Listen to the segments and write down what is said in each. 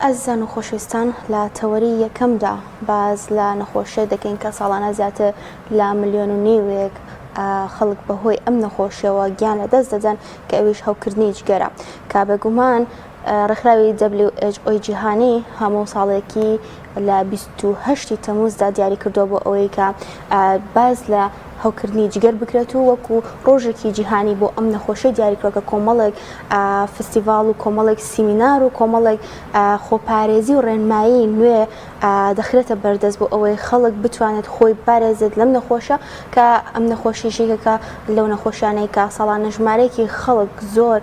ئەزیزان و خۆشەویستان لە تەوەری یەکەمدا باز لە نەخۆشیە دەکەین کە ساڵانە زیاتر لە 1.5 ملیۆن خەڵک بەهۆی ئەم نەخۆشیەوە گیان لەدەست دەدەن کە ئەویش هەوکردنی جگەرە کە بێگومان ڕێکخراوی WHO جیهانی هەموو ساڵێکی لە 28 تەمووزدا دیاری کردووە بۆ ئەوەی کە باز لە هەوکردنی جگەر بکرێت و وەکو ڕۆژێکی جیهانی بۆ ئەم نەخۆشی دیاریکرۆکە کۆمەڵێک فستیڤال و کۆمەڵێک سیمینار و کۆمەڵێک خۆپارێزی و ڕێنمایی نوێ دەخرێتە بەردەست بۆ ئەوەی خەڵک بتوانێت خۆی پارێزێت لەم نەخۆشە کە ئەم نەخۆشیشێکەکە لەو نەخۆشیانەی کە ساڵانە ژمارەیەکی خەڵک زۆر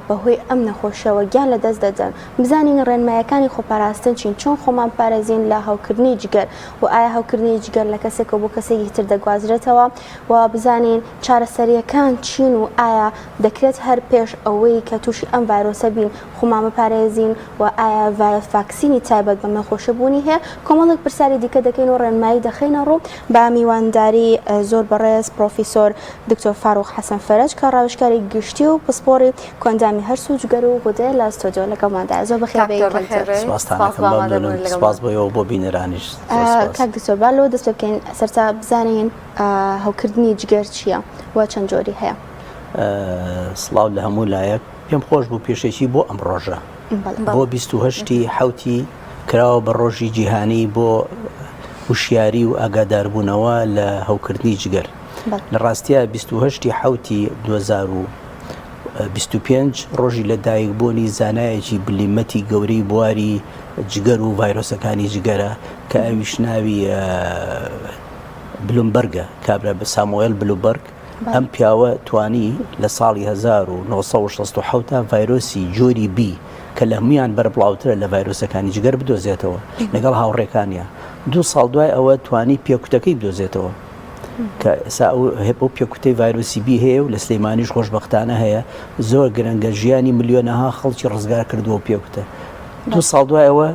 بەهۆی ئەم نەخۆشیەوە گیان لەدەست دەدەن. بزانین ڕێنماییەکانی خۆپاراستن چین، چۆن خۆمان پارێزین لە هەوکردنی جگەر و ئایا هەوکردنی جگەر لە کەسێکەوە بۆ کەسێکی تر دەگوازرێتەوە و بزانین چارەسەریەکان چین و ئایا دەکرێت هەر پێش ئەوەی کە تووشی ئەم ڤایرۆسە بین خۆمان بپارێزین و ئایا ڤاکسینی تایبەت بە نەخۆشە بوونی هەیە. کۆمەڵێک پرسیاری دیکە دەکەین و ڕێنمایی دەخینە ڕوو بە میوانداری زۆر بەڕێز پرۆفیسۆر دکتۆر فاروق حەسەن فەرەج کە ڕاوێژکاری گشتی و پسپۆڕی کۆندامی هەرس و جگەر و غودەیە لە ستۆدیۆ لەگەڵماندا. زۆر بەخێر سپاس بۆیەوە بۆ بینەرانیش. کاک دکتۆر با لەوە دەست بکەین سەرتا بزانین هەوکردنی جگەر چییە و چەند جۆری هەیە. سڵاو لە هەموو لایەک پێم خۆش بوو پێشێکی بۆ ئەم ڕۆژە بۆ 28 حوتی کراوە بە ڕۆژی جیهانی بۆ وشیاری و ئاگاداربوونەوە لە هەوکردنی جگەر. لە ڕاستیە 28 حوتی 2025 ڕۆژی لەدایکبوونی زانایەکی بلیمەتی گەورەی بواری جگەر و ڤایرۆسەکانی جگەرە کە ئەویش ناوی بلومبەرگە کابرا بە ساموئێل بلومبەرگ. ئەم پیاوە توانی لە ساڵی 1960 ڤایرۆسی جۆری بی کە لە هەمویان بەربڵاوترە لە ڤایرۆسەکانی جگەر بدۆزێتەوە لەگەڵ هاوڕێکانیە. 2 ساڵ دوای ئەوە توانی پێکوتەکەی بدۆزێتەوە کە ئێستا ئەو پێکوتەی ڤایرۆسی بی هەیە و لە سلەیمانیش خۆشبەختانە هەیە. زۆر گرنگە ژیانی ملیۆنەها خەڵکی ڕزگار کردووە پێکوتە. 2 ساڵ دوای ئەوە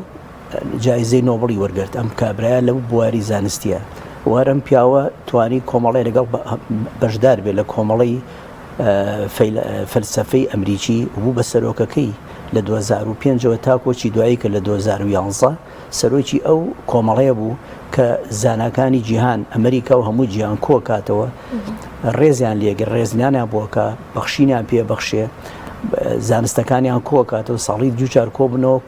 جایزەی نۆبڵی وەرگرت. ئەم کابرایە لەو بواری زانستیە وەرم پیاوە توانی کۆمەڵی لەگەڵ بەشدار بێت لە کۆمەڵی فەلسەفەی ئەمریکی بوو بە سەرۆکەکەی لە 2005ەوە تا کۆچی دوایی کە لە 2011 سەرۆکی ئەو کۆمەڵەیە بوو کە زانکانی جیهان ئەمریکا و هەموو جیهان کۆ کاتەوە ڕێزیان لێگر ڕێزنیانیان بووکە بەخشینیان پێبەخشێ زانستەکانیان کۆ کاتەوە ساڵی دووچار کۆبنەوە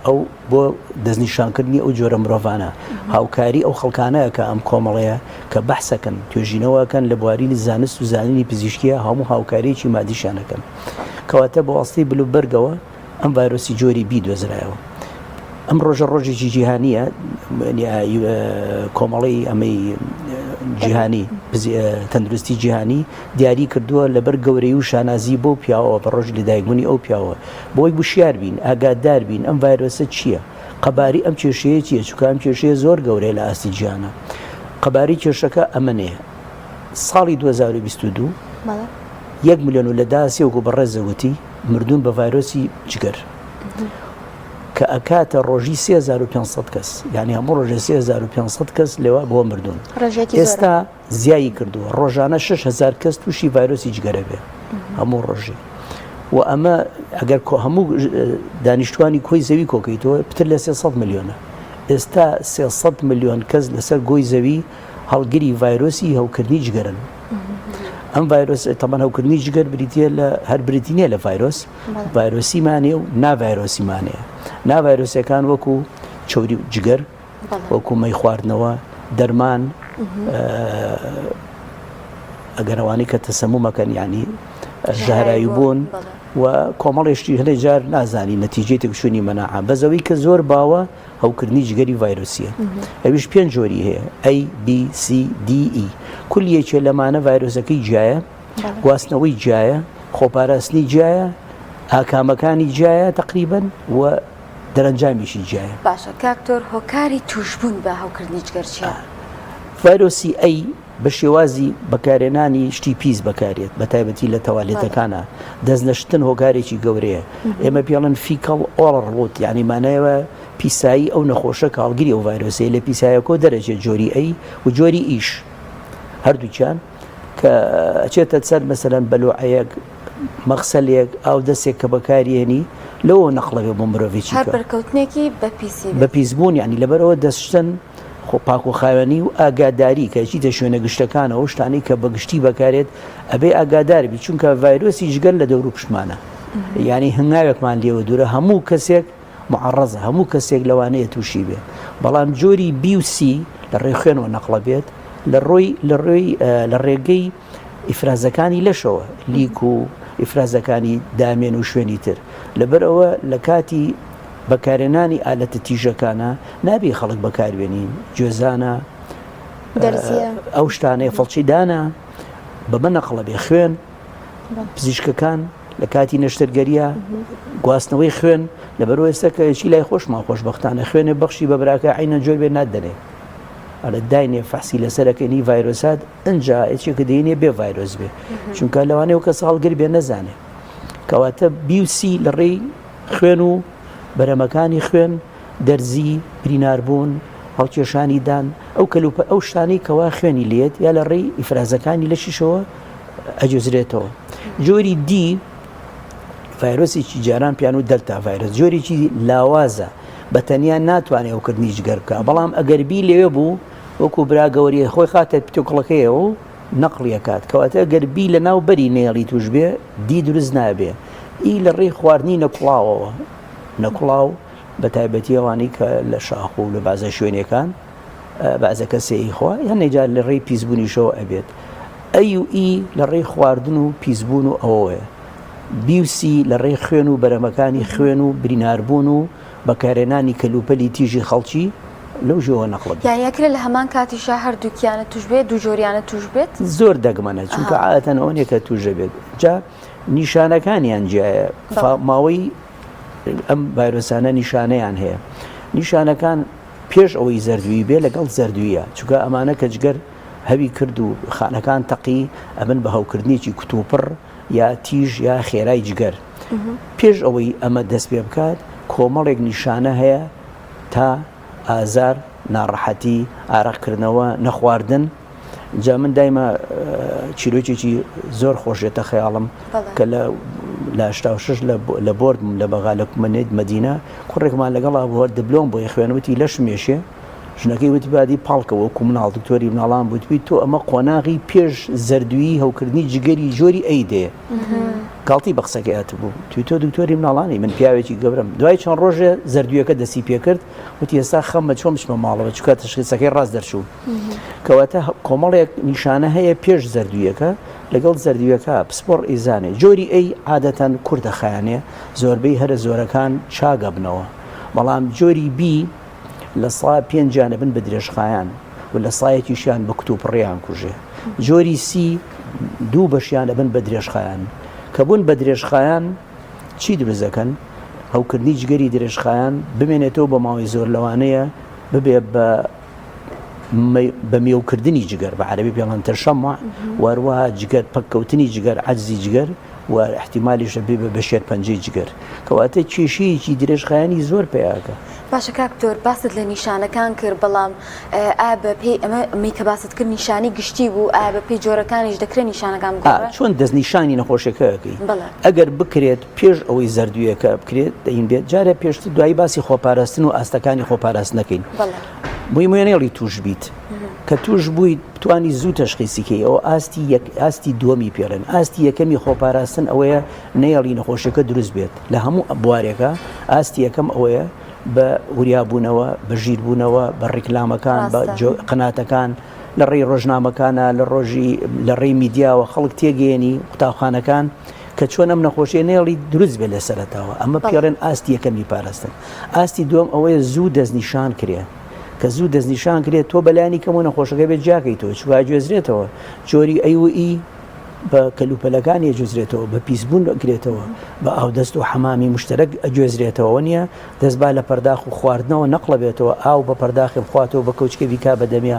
ئەو بۆ دەستنیشانکردنی ئەو جۆرە مرۆڤانە هاوکاری ئەو خەڵکانەیە کە ئەم کۆمەڵەیە کە بەحسەکەن توێژینەوەکەن لە بوارینی زانست و زانینی پزیشکیە هەموو هاوکاریەکی مادیشانەکەن کەواتە بە واسطەی بلومبەرگەوە ئەم ڤایرۆسی جۆری بی دۆزرایەوە. ئەم ڕۆژە ڕۆژێکی جیهانیە کۆمەڵی ئەمەی جیهانی تەندروستی جیهانی دیاری کردووە لەبەر گەورەی و شانازی بۆ پیاوە بە ڕۆژ لەدایکبوونی ئەو پیاوە بۆی بوشیار بین ئاگادار بین ئەم ڤایرۆسە چییە، قەباری ئەم کێشەیە چییە، چونکە ئەم کێشەیە زۆر گەورەیە لە ئاستی جیهانە. قەباری کێشەکە ئەمەنەیە ساڵی 2022 1 ملیۆن و لە داسێوەکو بە ڕێزەوتی مردوون بە ڤایرۆسی جگەر کە ئەکاتە ڕۆژی 3500 کەس، یعنی هەموو ڕۆژێ 3500 کەس لێوە بۆ مردوون. ئێستا زیایی کردووە ڕۆژانە 6000 کەس تووشی ڤایرۆسی جگەرە بێ هەموو ڕۆژی و ئەمە ئەگەر هەموو دانیشتوانی کۆی زەوی کۆکەیتەوە پتر لە 300 ملیۆنە. ئێستا 300 ملیۆن کەس لەسەر گۆی زەوی هەڵگری ڤایرۆسی هەوکردنی جگەرن. ئەم ڤایرۆس تەمان هەوکردنی جگەر بریتە لە هەر بریتینیە لە ڤایرۆسیمانێ و ناڤایرۆسیمانەیە. ناڤایرۆسیەکان وەکو چۆری جگەر، وەکو مەی خواردنەوە، دەرمان، ئەگەرەوانی کە تەسەمومەکەن یعنی ژاهراوی بوون و کۆمەڵێشتی هەندێک جار نازانی نەتیجەی تەکشوونی مەناعە بەزەوەی کە زۆر باوە هەوکردنی جگەری ڤایرۆسیە. ئەویش 5 جۆری هەیە A B C D E. کولیەکێ لەمانە ڤایرۆسەکەی جیایە، گواستنەوەی جیایە، خۆپاراستنی جیایە، ئاکامەکانی جیایە تقریبەن و دەرەنجامیشی جیایە. باشە کاکتۆر هۆکاری توشبوون بە هەوکردنی جگەر چییە؟ ڤایرۆسی ئەی بە شێوازی بەکارێنانی شتی پیس بەکارێت بە تایبەتی لە تەواڵێتەکانە دەستنەشتن هۆکارێکی گەورەیە. ئێمە پێڵەن فیکەڵ ئۆڵ ڕوت یعنی مانایەوە پیسایی ئەو نەخۆشە کاڵگیری ئەو ڤایرۆسی لە پیسایەکۆ دەرەجێت جۆری ئەی و جۆری ئیش هەردووچیان کە ئەچێتە سەر مەسەلەن بەلوعەیەک مەغسەلێک ئاو دەستێک کە بەکارێنی لەوە نەقڵەوێ بۆ مرۆڤێکی هەر بەرکەوتنێکی بەپیسی بە پیسبوون یعنی لەبەرەوە دەستشتن خۆ پاک و خاوێنی و ئاگاداری کە چیتە شوێنە گشتەکانەوە شتانی کە بەگشتی بەکارێت ئەبێ ئاگاداربی چونکە ڤایرۆسی جگەر لە دەور و پشمانە یعنی هەنگاوێکمان لێوە دوورە هەموو کەسێک معڕەزە هەموو کەسێک لەوانەیە تووشی بێ بەڵام جۆری بی و سی لە ڕێی خوێنەوە نەقڵە بێت لە ڕێگەی ئیفرازەکانی لەشەوە لیک و ئیفرازەکانی دامێن و شوێنی تر لەبەرەوە لە کاتی بەکارێنانی ئالەتە تیژەکانە نابێ خەڵک بەکاربێنین گوێزانە ئەو شتانەیە فەڵچیدانە بەمە نەقڵە بێ خوێن پزیشکەکان لە کاتی نەشتەرگەریە گواستنەوەی خوێن لەبەرەوە ئێستا کە چی لای خۆشمان خۆشبەختانە خوێنێ بەخشی بە براکە عینە جۆر بێ نادەنێ ئەلە داینێ فەحسی لەسەرەکەنی ڤایرۆسات ئەنجا ئەچێکە دەینێ بێ ڤایرۆس بێ چونکە لەوانەیە کە ساڵگر بێ نەزانێ کەواتە بیوسی لە ڕێی خوێن و بەرەمەکانی خوێن دەرزی بریناربوون هەڵکێشانی دان ئەو کەلوپە ئەو شتانەی کەوا خوێنی لێت یا لە ڕێی ئیفرازەکانی لەشیشەوە ئەجۆزرێتەوە جۆری دی ڤایرۆسێکی جاران پیان و دەلتا ڤایرۆس جۆرێکی لاوازە بە تەنیا ناتوانێت ئەوکردنی جگەر بکە بەڵام ئەگەر بی لێوێ بوو وەکو براگەوەریە خۆی خاتە پتۆکڵەکەیەوە و نەقڵیەکات کەواتە گەربی لە ناو بەری نێڵی توش بێ دی دروست نابێ ئی لە ڕێی خواردنی نەکوڵاوەوە نەکوڵاو بە تایبەتی ئەوانەی کە لە شاخ و لە بازە شوێنەکان بازە کەسەی خوا یان نەیجار لە ڕێی پیسبوونیشەوە ئەبێت ئەی و ئی لە ڕێی خواردن و پیسبوون و ئەوەیە بیوسی لە ڕێی خوێن و بەرەمەکانی خوێن و بریناربوون و بەکارێنانی کەلوپەلی تیژی خەڵکی لەو ژێوە نەقڵ یانیەکرێت لە هەمان کاتیشا هەردووکیانە توش بێت دوو جۆریانە توش بێت زۆر دەگمەنە چونکە عادەتەن ئەوەیە کە توژە بێت جا نیشانەکانیان جیایە ماوەی ئەم ڤایرۆسانە نیشانەیان هەیە نیشانەکان پێش ئەوەی زەردووی بێ لەگەڵ زەردوویە چونکە ئەمانە کە جگەر هەوی کرد و خانەکان تەقی ئەمن بە هەوکردنیی کوتوپڕ یا تیژ یا خێرای جگەر پێش ئەوەی ئەمە دەست پێ بکات کۆمەڵێک نیشانە هەیە تا ئازار ناڕەحەتی ئاراقکردنەوە نەخواردن جا من دایمە چیرۆکێکی زۆر خۆشێتە خەیاڵم کە لە 86 لە بردم لە بەغا لە کومەنێت مەدینە کوڕێکمان لەگەڵا بۆ دبلۆم بۆی خوێنوتی لەش مێشێ ژنەکەی وتی بادی پاڵکەوە کو مناڵ دکتۆری مناڵان بوتبی تۆ ئەمە قۆناغی پێش زەردووی هەوکردنی جگەری جۆری ئەیدێ کاڵتی بە قسەکەیات بوو توی تۆ دکتۆری مناڵانی من پیاوێکی گەورم دوای چەند ڕۆژێ زەردوویەکە دەسی پێکرد وتی ئێستا خەممە چۆن بچمە ماڵەوە چکە تشخیصەکەی ڕاست دەرچوو کەواتە کۆمەڵێک نیشانە هەیە پێش زەردوویەکە لەگەڵ زەردوویەکە پسپۆڕ ئیزانێ جۆری ئەی عادەتەن کوردەخایانێ زۆربەی هەرە زۆرەکان چاگە بنەوە بەڵام جۆری بی لە سڵا پێنجانە بن بە درێژخایان و لە سایەکیشیان بە کتوپڕیان کوژێ جۆری سی دوو بەشیانە بن بە درێژخایان کە بوون بە درێژخایان چی دروزەکەن هەوکردنی جگەری درێژخایان بمێنێتەوە بە ماوەی زۆر لەوانەیە ببێ بە میێوکردنی جگەر بە عەرەبی پێڵەن تەشەمع وەروەها جگەر پەککەوتنی جگەر عەجزی جگەر و احتیمالیش دەبێ بە شێر پەنجەی جگەر کەواتە کێشەیەکی درێژخایانی زۆر پێیاکە باشە کاکتۆر باست لە نیشانەکان کرد بەڵام ئا بە پێی ئەمە میکە باست کرد نیشانی گشتی بوو ئا بە پێی جۆرەکانیش دەکرێت نیشانەکان چۆن دەستنیشانی نەخۆشیەکەەکەی ئەگەر بکرێت پێش ئەوەی زەردوویەکە بکرێت دەین بێت جارە پێشتر دوایی باسی خۆپاراستن و ئاستەکانی خۆپاراست نەکەین مویێنێڵی توش بیت کە توش بوویت توانی زوو تەشخیصیکەی ئەوە ئاستی دووەمی پێڵێن ئاستی یەکەمی خۆپاراستن ئەوەیە نەیەڵی نەخۆشیەکە دروست بێت لە هەموو بوارێکە ئاستی یەکەم ئەوەیە بە وریابوونەوە بە ژیربوونەوە بە ڕیکلامەکان بە قناتەکان لە ڕێی ڕۆژنامەکانە لە ڕێی میدیاوە خەڵک تێگەێنی قوتابخانەکان کە چۆن ئەم نەخۆشیە نێڵی دروست بێت لە سەرەتاوە ئەمە پێڵێن ئاستی یەکەمی پاراستن ئاستی دووەم ئەوەیە زوو دەستنیشان کرێ کە زوو دەستنیشان کرێت تۆ بەلایانی کەمە نەخۆشەکە بێت جاکەی تۆ چوا گوێزرێتەوە جۆری ئەیوئی بە کەلوپەلەکانی ئەجوزرێتەوە بە پیسبوون ئەگرێتەوە بە ئاودەست و حەمامی مشترەک ئەگوێزرێتەوە نییە دەستبا لە پەرداخ و خواردنەوە نەقڵە بێتەوە ئاو بە پەرداخی بخواتەوە بە کەوچکە بیکا بەدەمیا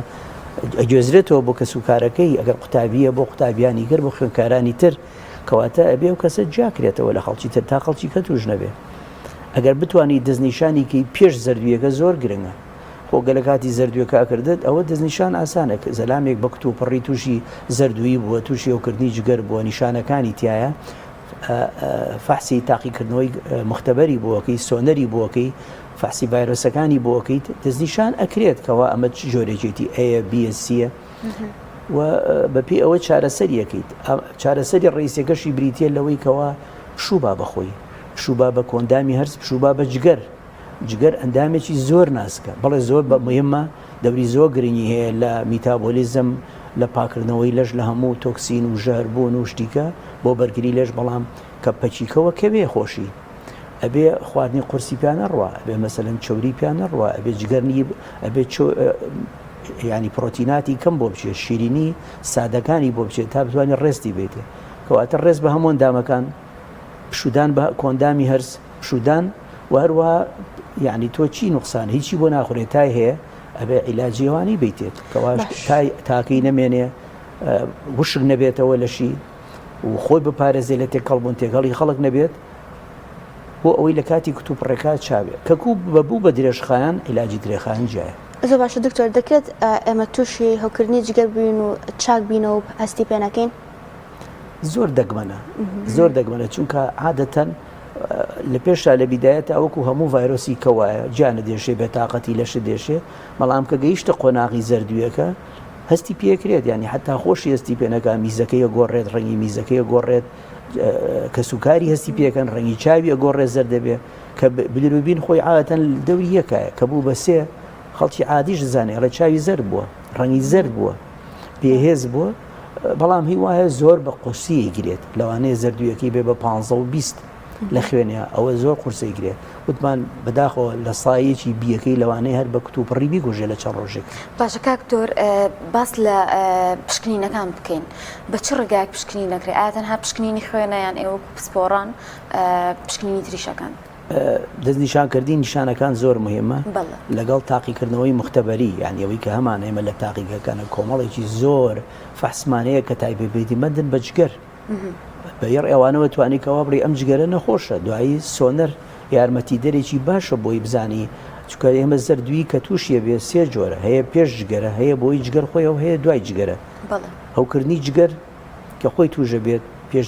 ئەگوێزرێتەوە بۆ کەسوکارەکەی ئەگەر قوتابیە بۆ قوتابیانی گەر بۆ خوێنکارانی تر کەواتە ئەبێ و کەسە جاکرێتەوە لە خەڵکی تر تا خەڵکی کە توش نەبێ ئەگەر بتوانانی دەستنیشانێکی پێش زەردوویەکە زۆر گرنگە خۆگە لە کاتی زەردوویەکە کردت ئەوە دەستنیشان ئاسانە زەلامێک بە کتوپڕی تووشی زەردووی بووە تووشی ئەوکردنی جگەر بووە نیشانەکانی تایە فحسی تاقیکردنەوەی مختبەری بۆکەی سۆنەری بۆکەی فحسی ڤایرۆسەکانی بۆکەیت دەستنیشان ئەکرێت کەوا ئەمە جۆرەجێتی ئەیە بیسیە و بەپی ئەوە چارەسەریەکەیت چارەسەری ڕئیسەکەشی بریتە لەوەی کەوا شووبا بەخۆی شووبا بە کۆندامی هەرس شووبا بە جگەر ئەندامێکی زۆر ناسکە بەڵێ زۆر بە مهمە دەوری زۆر گرنگی هەیە لە میتابۆلیزم لە پاکردنەوەی لەش لە هەموو تۆکسین و ژەهربوون و شتیکە بۆ بەرگری لەش بەڵام کە پەچیکەوە کەوێ خۆشی ئەبێ خواردنی قورسی پیانە ڕوە ئەبێ مەسەلەن چۆری پیانە ڕوە ئەبێ جگەرنی ئەبێ ینی پرۆتیناتی کەم بۆ بچێت شیرینی سادەکانی بۆ بچێت تا بتوانێت ڕێستی بێتێ کەواتە ڕێز بە هەموو ئەندامەکان پشودان بە کۆندامی هەرس پشودان و هەروە یعنی تۆ چی نوقسان هیچی بۆ ناخورێت تای هەیە ئەبێ عیلاجیێوانی بیتێت کەوا تاکەی نەمێنێ وشک نەبێتەوە لەشی و خۆی بپارێزێ لە تێکەڵبوون تێکەڵی خەڵک نەبێت بۆ ئەوەی لە کاتی کتوپڕێکات چاوێت کەکوو بەبوو بە درێژخایان عیلاجی درێخایان جایە. زۆر باشە دکتۆر دەکرێت ئێمە تووشی هەوکردنی جگەر بین و چاک بینەوە هەستی پێ نەکەین؟ زۆر دەگمەنە چونکە عادەتەن لە پێشا لە بیدایەتە ئەوەکو هەموو ڤایرۆسی کەوایە گیانە دێشێ بێتاقەتی لەش دێشێ بەڵام کە گەیشتە قۆناغی زەردوویەکە هەستی پێکرێت ینی حتا خۆشی هەستی پێنەکە میزەکەیە گۆڕێت ڕەنگی میزەکەیە گۆڕێت کە سوکاری هەستی پێکەن ڕەنگی چاویە گۆڕێت زەر دەبێ کە بلیروبین خۆی عادەتەن دەوری یەکایە کە بوو بە سێ خەڵکی عادیش زانێ ڕە چاوی زەرد بووە ڕەنگی زەرد بووە پێهێز بووە بەڵام هی وایە زۆر بە قورسی گرێت لەوانەیە زەردوویەکەی بێ بە 15 و 20 لە خوێنە ئەوە زۆر قورسی گرێت وتمان بەداخەوە لە سایەکی بیەکەی لەوانەیە هەر بە کتوپڕی بیگۆژێ لە چەند ڕۆژێک. باشە کاکتۆر باس لە پشکنینەکان بکەین بە چ ڕێگایەک پشکنی نەکرێت ئایا تەنها پشکنینی خوێنەیان ئێوە پسپۆڕان پشکنینی تریشەکان دەستنیشانکردی نیشانەکان زۆر مهمە لەگەڵ تاقیکردنەوەی مختبەری یعنی ئەوەی کە هەمان ئێمە لە تاقیەکانە کۆمەڵێکی زۆر فەحسمانەیە کە تایبێتی مەدن بە جگەر بەیەڕ ئێوانەوە توانیکەوە بڕی ئەم جگەرە نەخۆشە دوایی سۆنەر یارمەتی دەرێکی باشە بۆی بزانی چکە ئێمە زەردووی کە تووشیە بێ سێ جۆرە هەیە پێش جگەرە هەیە بۆی جگەر خۆیەوە هەیە دوای جگەرە هەوکردنی جگەر کە خۆی توژە بێت پێش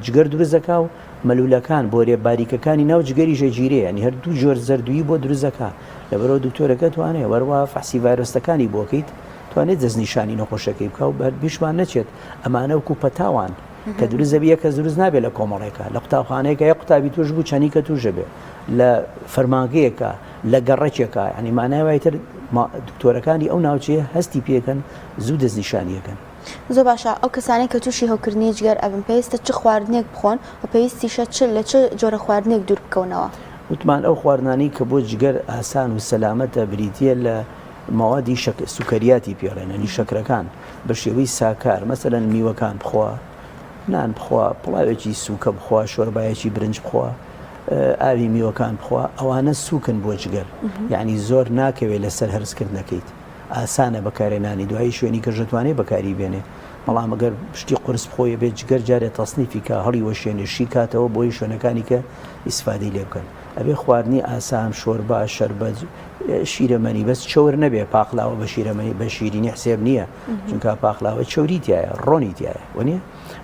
جگەر دروستەکە و مەلوولەکان بۆ رێ باریکەکانی ناو جگەری ژەگیرەیە ینی هەردوو جۆر زەردووی بۆ دروستەکە لەبەرەوە دکتۆرەکە توانێت وەروە فەحسی ڤایرۆسەکانی بۆکەیت توانێت دەستنیشانی نەخۆشەکەی بکە و بیشمان نەچێت ئەمانە وکو پەتاوان کە دروست زەبیە کە دروست نابێت لە کۆمەڵێکە لە قوتابخانەیەکە یە قوتابی توش بوو چەنی کە توژە بێ لە فەرمانگەیەکە لە گەڕێکێکە ینی مانایوایتر دکتۆرەکانی ئەو ناوچەیە هەستی پێکەن زوو دەستنیشانیەکەن. زۆر باشە ئەو کەسانی کە تووشی هەوکردنی جگەر ئەبن پێویستە چ خواردنێک بخۆن و پێویستیشە لە چ جۆرە خواردنێک دوور بکەونەوە؟ وتمان ئەو خواردنانی کە بۆ جگەر ئاسان و سەلامەتە بریتە لە ماوادی سوکەریاتی پێڕێنەنی شەکرەکان بە شێوەی ساکار مەسەلەن میوەکان بخوا نان بخوا پڵاوێکی سووکە بخوا شۆربایەکی برنج بخوا ئاوی میوەکان بخوا ئەوانە سووکن بۆ جگەر یعنی زۆر ناکەوێت لەسەر هەرسکردنەکەیت ئاسانە بەکارێنانی دوایی شوێنی کە ژەتوانێت بەکاری بێنێ بەڵام ئەگەر پشتی قورس بخۆیە بێت جگەر جارێت تەسنیفی کە هەڵی وەشێنێشی کاتەوە بۆی شوێنەکانی کە ئیسفادەی لێ بکەن ئەبێ خواردنی ئاسان شۆربا شەربەت شیرەمەنی بەس چۆر نەبێ پاقلاوە بە شیرەمەنی بە شیرینی حسێب نییە چونکە پاقلاوە چۆری تایە ڕۆنی تایە وەنیە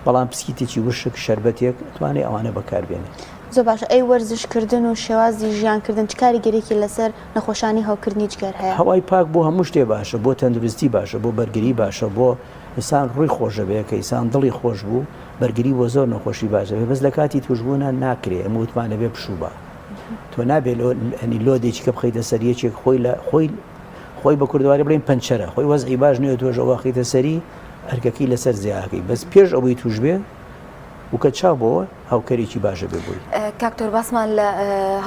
بەڵام پسکیتێکی وشک شەربەتێک توانێت ئەوانە بەکاربێنێت. زۆر باشە ئەی وەرزشکردن و شێوازی ژیانکردن چ کاریگەرێکی لەسەر نەخۆشانی هەوکردنی جگەر هەیە؟ هەوای پاک بۆ هەموو شتێ باشە بۆ تەندروستی باشە بۆ بەرگری باشە بۆ ئینسان ڕووی خۆشە بێ کە ئینسان دڵی خۆش بوو بەرگری بۆ زۆر نەخۆشی باشە بێ بەس لە کاتی توشبوونە ناکرێ ئەمە وتمانە بێ پشوبە تۆ نابێت ئەنی لۆدێکی کە بخەیتە سەر یەکێک خۆی بە کوردواری بڵێن پەنچەرە خۆی وەزعی باش نیە تۆژە واخیتە سەری ئەرکەکەی لەسەر زیاکەی بەس پێش ئەوەی توش بێ وکە چاوبەوە هاوکەرێکی باشە بێ بووی. کاکتۆر باسمان لە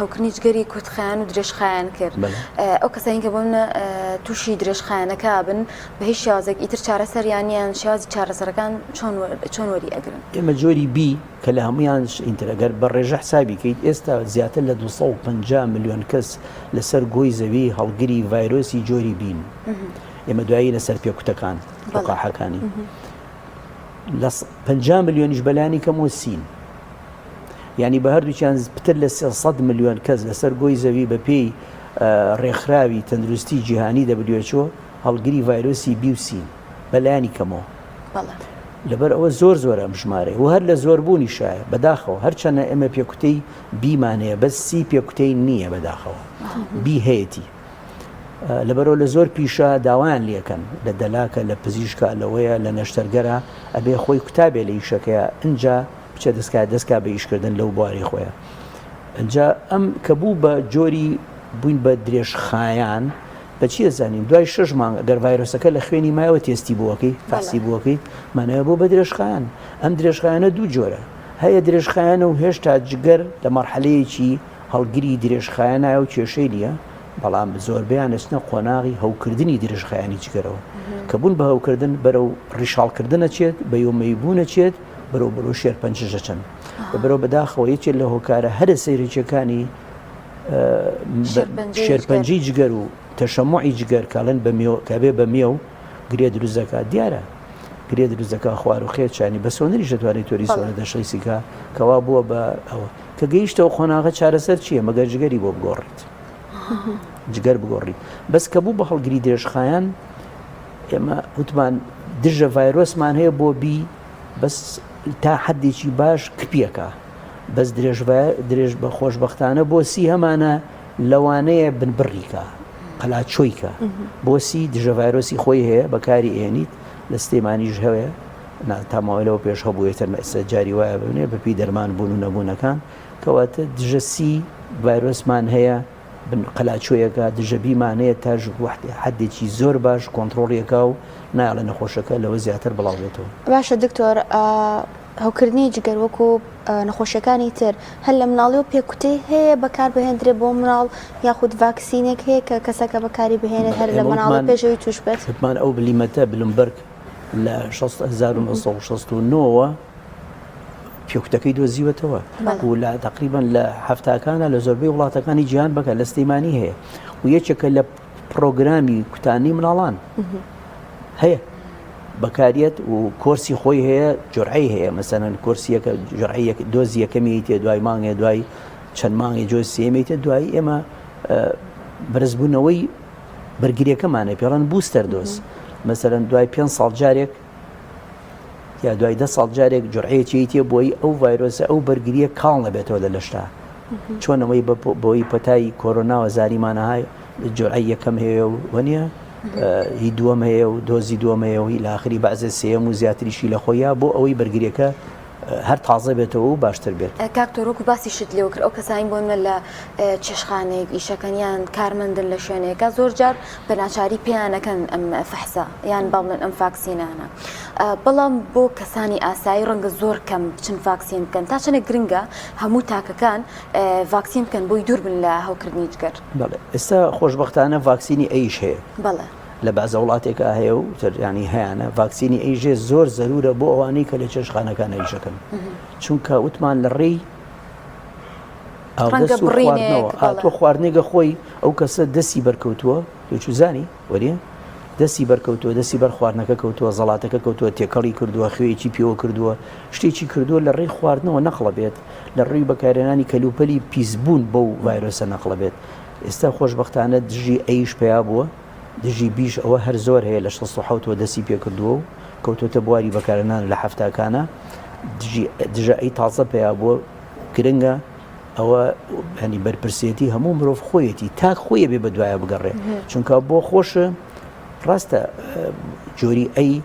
هەوکردنی جگەری کورتخایان و درێژخایان کرد ئەو کەسانی کە بۆمە تووشی درێژخایانەکە بن بە هیچ شێوازێک ئیتر چارەسەریانیان شێوازی چارەسەرەکان چۆن وەری ئەگرن؟ ئێمە جۆری بی کە لە هەمویان ئینتەرەگەر بە ڕێژە حسابی کەیت ئێستا زیاتر لە 250 ملیۆن کەس لەسەر گۆی زەوی هەڵگری ڤایرۆسی جۆری بین ئێمە دوایی لەسەر پێکوتەکان لقاحەکانی 50 ملیۆنیش بەلانی کەم و سین یعنی بە هەردووچیان پتر لە 300 ملیۆن کەس لەسەر گۆی زەوی بە پێی ڕێکخراوی تەندروستی جیهانی WHO هەڵگری ڤایرۆسی بی و سین بەلایانی کەمەوە لەبەر ئەوە زۆر ئەم ژمارە و هەر لە زۆربوونی شایە بەداخەوە هەرچەنە ئێمە پێکوتەی بیمانەیە بەس سی پێکوتەی نییە بەداخەوە بی هەیەی لەبەرەوە لە زۆر پیشە داوایان لێکەن لە دەلاکە لە پزیشکە لەوەیە لە نەشتەرگەرە ئەبێ خۆی کوتابێ لە ئیشەکەیە اینجا بچە دەستکا بە ئیشکردن لەو بواری خۆیە اینجا ئەم کە بوو بە جۆری بووین بە درێژخایان بەچی زانین دوای 6 مانگ ئەگەر ڤایرۆسەکە لە خوێنی مایەوە تێستی بووەکەی فاسی بووەکەی مانەوە بۆ بە درێژخایان ئەم درێژخایانە دوو جۆرە هەیە درێژخایانە و هێشتا جگەر لە مەرحەلەیەکی هەڵگیری درێژخایانایە و کێشەی نییە بەڵام زۆربیان ئەچنە قۆناغی هەوکردنی درێژخایانی جگەرەوە کە بوون بە هەوکردن بەرەو ڕیشاڵکردنە چێت بە یۆمەیبوونە چێت بەرەو شێرپەنجەژە چەند بەرەو بەداخەوە یەکێک لە هۆکارە هەرە سەیرێکیەکانی شێرپەنجی جگەر و تەشەموعی جگەر کاڵن کابێ بە مێ و گرێ دروزەکە دیارە گرێ دروزەکە خوار و خێرچانی بە سۆنەریش دەتوانێت تۆری سۆنە دەشەیسیکە کەوا بووە بە ئەوە کە گەیشتەوە خۆناغە چارەسەر چییە مەگەر جگەری بۆ بگۆڕیت جگەر بگۆڕی بەس کە بوو بە هەڵگری درێژخایان ئێمە وتمان دژە ڤایرۆسمان هەیە بۆ بی بەس تا حەدێکی باش کپیەکە بەس درێژ بە خۆشبەختانە بۆ سی هەمانە لەوانەیە بنبڕیکە قەلاچۆیکە بۆسی دژە ڤایرۆسی خۆی هەیە بەکاری ئێنیت لە سلێمانیش هەیە تاماوەلەوە پێش هەبووێتە جاری وایە ببنێ بەپی دەرمان بوون و نەبوونەکان کەواتە دژە سی ڤایرۆسمان هەیە قەلاچۆیەکە دژە بیمانەیە تا حەدێکی زۆر باش کۆنتترۆڵیەکە و نایڵە نەخۆشەکە لەوە زیاتر بڵاو بێتەوە باشە دکتۆر هەوکردنی جگەر وەکو نەخۆشیەکانی تر هەر لە مناڵی و پێکوتەی هەیە بەکار بهێنرێ بۆ مناڵ یاخود ڤاکسینێک هەیە کە کەسەکە بەکاری بهێنێت هەر لە مناڵی پێشەوەی توش بێت وتمان ئەو بلیمەتە بلومبەرگ لە 1969ەوە پێکوتەکەی دۆزیوەتەوە و لە تقریبان لە هەفتاکانە لە زۆربەی وڵاتەکانی جیهان بکە لە سلەیمانی هەیە و یەکێکە لە پرۆگرامی کوتانی مناڵان هەیە بەکاریت و کۆرسی خۆی هەیە جۆرعی هەیە مەسەرەن کۆرسیەکە جۆرعی دۆزی یەکەمی تێ دوای مانگێ دوای چەند مانگی جۆز سێمی تێ دوای ئێمە بەرزبوونەوەی بەرگریەکەمانە پێڵەن بوستەر دۆز مەسەرەن دوای 5 ساڵ جارێک یا دوای 10 ساڵ جارێک جۆرعەیەکی تێ بۆی ئەو ڤایرۆسە ئەو بەرگریە کاڵ نەبێتەوە لە لەشتا چۆنەوەی بۆی پەتای کۆرۆناوە زاریمانەهای جۆرعی یەکەم هەیە و وەنیە هی دووەم هەیە و دۆزی دووەم هەیە و هی لاخری بەعزە سێم و زیاتریشی لە خۆیە بۆ ئەوەی بەرگریەکە هەر تازە بێتەوە و باشتر بێت کاکتۆرۆک و باسی شت لێو کرد ئەو کەسانی بۆنە لە چێشخانێک ئیشەکەنیان کارمەندن لە شوێنێکە زۆر جار بە ناچاری پێیانەکەن ئەم فەحسە یان باڵێن ئەم ڤاکسینانە بەڵام بۆ کەسانی ئاسایی ڕەنگە زۆر کەم بچن ڤاکسین بکەن تا چەنە گرنگە هەموو تاکەکان ڤاکسین بکەن بۆی دوور بن لە هەوکردنی جگەر بەڵێ ئێستا خۆشبەختانە ڤاکسینی ئەیش هەیە بەڵێ لە بەعزە وڵاتێکە هەیە و ینی هەیەە ڤاکسینی ئەیژێ زۆر زەرورە بۆ ئەوانەی کە لە چێشخانەکان ئەیشەکەن چونکە وتمان لە ڕێی تۆ خواردنێگە خۆی ئەو کەسە دەستی بەرکەوتووە توچوزانی وەریە دەستی بەرکەوتووە دەستی بەر خواردنەکە کەوتووە زەڵاتەکە کەوتووە تێکەڵی کردووە خوێیەکی پێوە کردووە شتێکی کردووە لە ڕێی خواردنەوە نەخڵە بێت لە ڕێی بەکارێنانی کەلوپەلی پیسبوون بەو ڤایرۆسە نەخڵە بێت ئێستا خۆشبەختانە دژی ئەیش پێیا بووە دژی بیش ئەوە هەر زۆر هەیە لە 16 دەستی پێکردووە و کەوتۆتە بواری بەکارێنان لە هەفتاکانە دژە ئەی تازە پێیا بووە گرنگە ئەوە هەنی بەرپرسێتی هەموو مرۆڤ خۆیەتی تا خۆیە بێ بە دوایە بگەڕێ چونکە بۆ خۆشە ڕاستە جۆری ئەی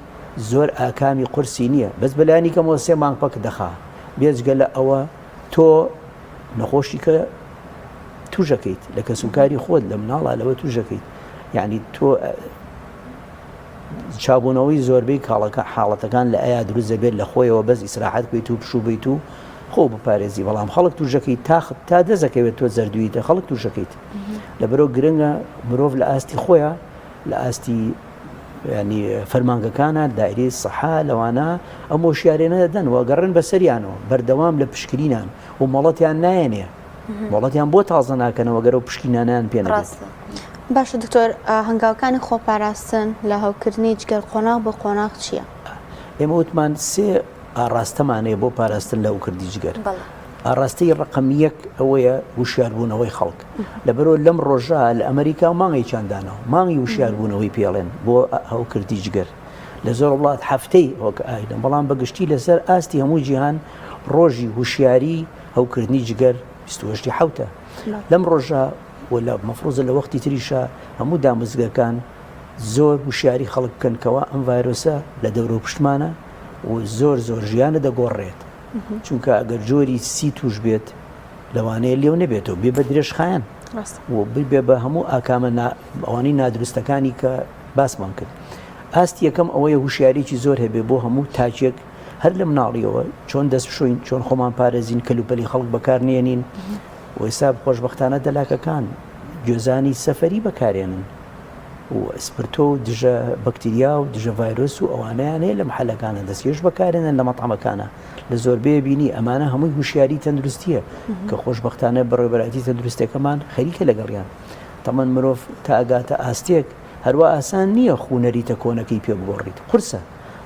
زۆر ئاکامی قورسی نییە بەس بەلایانی کەمەوە 3 مانگ پەک دەخا بێجگە لە ئەوە تۆ نەخۆشی کە توژەکەیت لە کەسوکاری خۆت لە مناڵە لەوە توژەکەیت یعنی تۆ چابوونەوەی زۆربەی حاڵەتەکان لە ئایا دروست دەبێت لە خۆیەوە بەس ئیسراحەت بێت و پشوو بیت و خۆ بپارێزی بەڵام خەڵک توژەکەیت تا دەزەکەوێت تۆ زەردوویتە خەڵک توژەکەیت لەبەرەوە گرنگە مرۆڤ لە ئاستی خۆیە لە ئاستی ینی فەرمانگەکانە دایرەی سەحا لەوانە ئەم هۆشیارێنە دەدەن وەگەڕن بەسەریانەوە بەردەوام لە پشکنینان و مەڵەتیان نایەنێ مەڵەتیان بۆ تازە ناکەنەوە گەرە و پشکینانیان پێنەبێت باشە دکتۆر هەنگاوەکانی خۆپاراستن لە هەوکردنی جگەر قۆناغ بە قۆناغ چییە؟ ئێمە وتمان 3 ئاڕاستەمانەیە بۆ پاراستن لە هەوکردی جگەر ئاڕاستی ڕقم 1 ئەوەیە وشیاربوونەوەی خەڵک لەبەرەوە لەم ڕۆژە لە ئەمریکا مانگی چاندانەوە مانگی وشیاربوونەوەی پێڵێن بۆ هەوکردی جگەر لە زۆر وڵات هەفتەی وەک ئایدە بەڵام بەگشتی لەسەر ئاستی هەموو جیهان ڕۆژی هوشیاری هەوکردنی جگەر 28 حوتە لەم ڕۆژە ولا مەفروزە لە وەختی تریشە هەموو دامزگەکان زۆر وشیاری خەڵک بکەنکەوە ئەم ڤایرۆسە لە دەورە پشتمانە و زۆر ژیانە دەگۆڕێت چونکە ئەگەر جۆری سی توش بێت لەوانەیە لێو نەبێتەوە بێ بە درێژخایەن و بێ بە هەموو ئاکامە ئەوانەی نادروستەکانی کە باسمان کرد. ئاستی یەکەم ئەوەیە هوشیارێکی زۆر هەبێ بۆ هەموو تاچێک هەر لە مناڵیەوە چۆن دەست بشۆین چۆن خۆمان پارێزین کەلوپەلی خەڵک بەکارنێنین و ئێستا خۆشبەختانە دەلاکەکان گوێزانی سەفەری بەکارێنن و ئەسپرتۆ و دژە بەکتریا و دژە ڤایرۆس و ئەوانەیان هەیە لە محەلەکانە دەستێش بەکارێنن لە مەطعەمەکانە لە زۆربەیە بینی ئەمانە هەمووی هوشیاری تەندروستیە کە خۆشبەختانە بەڕێوەبەرەتی تەندروستەکەمان خەریکە لەگەڵیان تەمەەن مرۆڤ تا ئەگاتە ئاستێک هەروە ئاسان نییە خوونەریتە کۆنەکەی پێ بگۆڕیت قورسە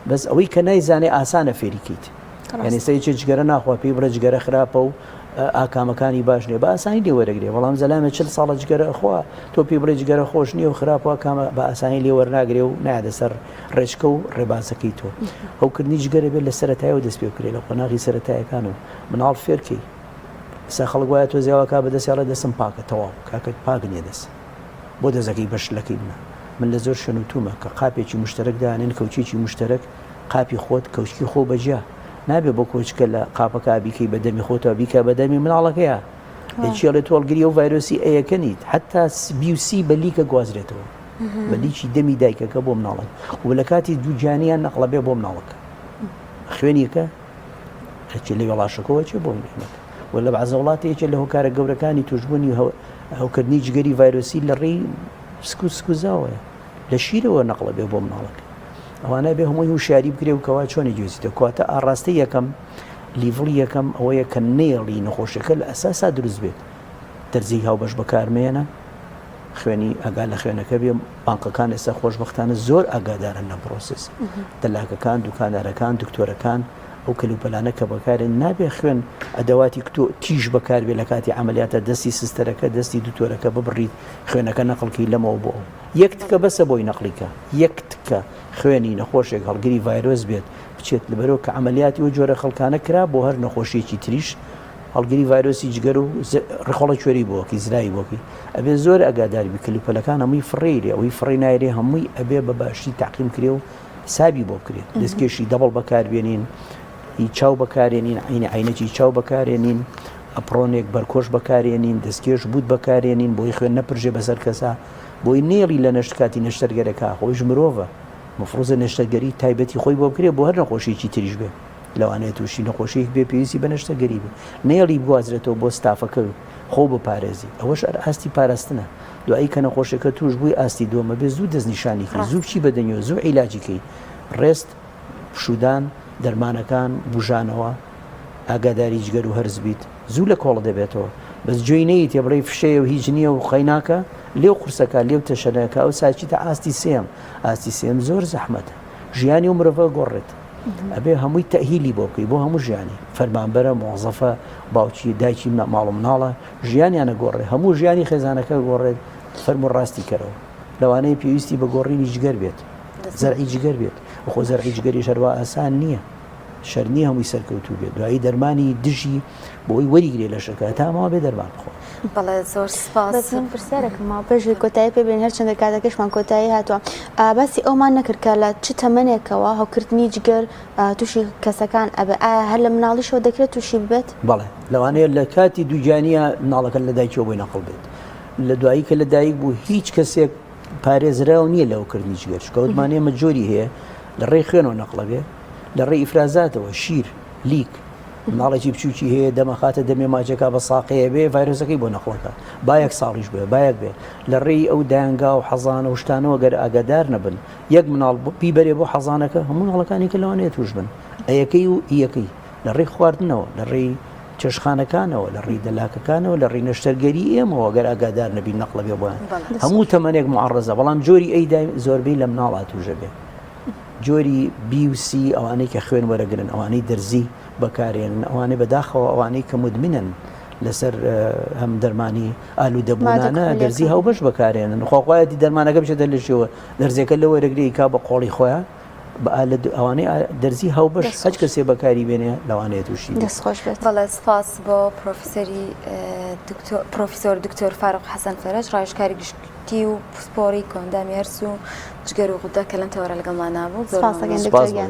بەس ئەوەی کە نایزانێ ئاسانە فێریکەیت یعنی سەیچە جگەرە ناخوا پێی بڕە جگەرە خراپە و ئاکامەکانی باش نیە بە ئاسانی لێ وەرەگرێ بەڵام زەلامە 40 ساڵە جگەرە خوا تۆ پێی بڵێ جگەرە خۆش نییە و خراپە کامە بە ئاسانی لێ وەرناگرێ و نایدە سەر ڕێچکە و ڕێبازەکەی تۆ ئەوکردنی جگەرە بێت لە سەرەتایەوە دەست پێ بکرێت لە قۆناغی سەرەتایەکان و مناڵ فێرکەی سا خەڵک وایە تۆ زیاوەکە بەدەستیاڵە دەستم پاکە تەواو کاکەت پاک نیە دەست بۆ دەزەکەی بەشلەکەی منە من لە زۆر شوێنوتومە کە قاپێکی مشترک دانێن کەوچێکی مشترک قاپی خۆت کەوچکی خۆ بەجیا نابێ بۆ کۆچکە لە قاپەکە بیکەی بەدەمی خۆتەوە بیکە بەدەمی مناڵەکەیە دەچێڵێت تۆڵگری و ڤایرۆسی ئەیەکەنیت حتا بیوسی بەلیکە گوازرێتەوە بەلیکی دەمی دایکەکە بۆ مناڵک و لە کاتی دووجانیان نەقڵە بێ بۆ مناڵەکە خوێنیەکە هەچی لە وێڵاشەکەەوە چێ بۆ منێنەکە و لە بەعزە وڵاتێکە لە هۆکارە گەورەکانی توشبوونی هەوکردنی جگەری ڤایرۆسی لە ڕێی سکوزاوەیە لە شیرەوە نەقڵە بێ بۆ مناڵەکە ئەوانە بێ هەمووی هوشیاری بکرێ و کەوا چۆنی گوێزیتە کواتە ئاڕاستی یەکەم لیڤڵی یەکەم ئەوەیە کە نێڵی نەخۆشەکە لە ئەساسا دروست بێت دەرزی هاوبەش بەکارمێنە خوێنی ئەگا لە خوێنەکە بێ بانقەکان ئێستا خۆشبەختانە زۆر ئاگادارن لە پرۆسس دەلاکەکان دوکاندارەکان دکتۆرەکان ئەو کەلوپەلانە کە بەکارن نابێ خوێن ئەدەواتی کتۆ تیژ بەکار بێ لە کاتی عملیاتە دەستی سستەرەکە دەستی دوتۆرەکە ببڕیت خوێنەکە نەقڵکی لەمەوە بۆ یەک تکە بەسە بۆی نەقلیکە یەک تکە خوێنی نەخۆشێک هەڵگری ڤایرۆس بێت بچێت لەبەرەوە کە عملیاتی و جۆرە خەڵکانە کرا بۆ هەر نەخۆشیێکی تریش هەڵگری ڤایرۆسی جگەر و ڕخۆڵە کوێری بۆکی زرایی بۆکی ئەبێ زۆر ئەگاداری بی کەلوپەلەکان هەمووی فڕێری ئەوەی فڕی نایرێ هەمووی ئەبێ بە باشی تاقیم کرێ و سابی بۆ بکرێت دەستکێشی دەبڵ بەکاربێنین هی چاو بەکارێنین عینەکی چاو بەکارێنین ئەپڕۆنێک بەرکۆش بەکارێنین دەستکێش بوت بەکارێنین بۆی خوێن نەپرژێ بەسەر کەسا بۆی نێڵی لە نەشتکاتی نەشتەرگەرەکە خۆیش مرۆڤە مەفروزە نەشتەرگەری تایبەتی خۆی بۆ بکرێ بۆ هەر نەخۆشیی تریش بێ لەوانەیە تووشی نەخۆشیێک بێ پێویستی بە نەشتەرگەری بێ نێڵی بوازرێتەوە بۆ ستافەکە خۆ بپارێزی ئەوەش ئاستی پاراستنە دوایی کە نەخۆشەکە توش بووی ئاستی دۆمە بێ زوو دەستنیشانیکە زوو بچی بەدەنیەوە زوو عیلاجیکەی ڕێست پشودان دەرمانەکان بژانەوە ئاگاداری جگەر و هەرز بیت زوو لە کۆڵ دەبێتەوە بەس جوێی نەیت ێ بڵێ فشەیە و هیچ نییە و خەیناکە لێو قورسەکە لێو تەشەنەکە ئەو ساچیتە ئاستی سێم ئاستی سێم زۆر زەحمەتە ژیانی و مرۆڤە گۆڕێت ئەبێ هەمووی تەهیلی بۆ بکەی بۆ هەموو ژیانی فەرمانبەرە مۆزەفە باوکی دایکی ماڵ و مناڵە ژیانیانە گۆڕێ هەموو ژیانی خێزانەکە گۆڕێت فەرم و ڕاستی کەرەوە لەوانەیە پێویستی بە گۆڕینی جگەر بێت زەرعی جگەر بێت خۆ زەرعی جگەری شەروە ئاسان نییە شەرنی هەمووی سەرکەوتوو بێت دوایی دەرمانی دژی بۆی وەریگرێ لە شەکە تا ماوە بێ دەرمان بخۆ بەڵێ زۆر سپاس پرسیارێکم پێشی کۆتایی پێبێن هەرچەندە کاتەکەشمان کۆتایی هاتووە باسی ئەومان نەکرد کە لە چ تەمەنێکەوە هەوکردنی جگەر تووشی کەسەکان ئەبێ ئایا هەر لە مناڵیشەوە دەکرێت تووشی ببێت بەڵێ لەوانەیە لە کاتی دووجانیە مناڵەکە لە دایکەوە بۆی نەقڵ بێت لە دوایی کە لە دایک بوو هیچ کەسێک پارێزراو نییە لەوکردنی جگەر کەوتمانێ مەجۆری هەیە لە ڕێی خوێنەوە نەقڵە بێ لە ڕێی ئیفرازاتەوە شیر لیک مناڵێکی بچوکی هەیە دەمەخاتە دەمێ ماچەکە بە ساقەیە بێ ڤایرۆسەکەی بۆ نەخۆڵەکە باەک ساڵیش بێ باەک بێ لە ڕێی ئەو دایانگا و حەزانە و شتانەوە گەر ئاگادار نەبن یەک مناڵ پیبەرێ بۆ حەزانەکە هەموو ناڵەکانی کە لەوانەیە توش بن ئەیەکەی و ئیەکەی لە ڕێی خواردنەوە لە ڕێی چێشخانەکانەوە لە ڕێی دەلاکەکانەوە لە ڕێی نەشتەرگەری ئێمەوە گەر ئاگادار نەبی نەقڵە بێ بۆیان هەموو تەمەنێک معڕەزە بەڵام جۆری ئەیدا زۆربەی لە مناڵات توژە بێ جۆری بیوسی ئەوانەی کە خوێن وەرەگرن ئەوانەی دەرزی بەکارێنن ئەوانەی بەداخەوە ئەوانەی کە مدمنن لەسەر هەم دەرمانی ئالوودەبوونانە دەرزی هاوبەش بەکارێنن خۆخوایەتی دەرمانەکە بچێتە لەشەوە دەرزەکە لە وەرەگری کا بە قۆڵی خۆیان ئەوانەی دەرزی هاوبەش هەچ کەسێ بەکاری بێنێ لەوانەیە تووشی دەستخۆش بێت. بەڵێ سپاس بۆ پرۆفیسۆر دکتۆر فاروق حەسەن فەرەج ڕایشکاری گشتی و پسپۆری کۆندامی هەرس و جگەر و غودا کە لەم تەوەرە لەگەڵمان نابوو. سپاس دەکەین دکتۆر گیان.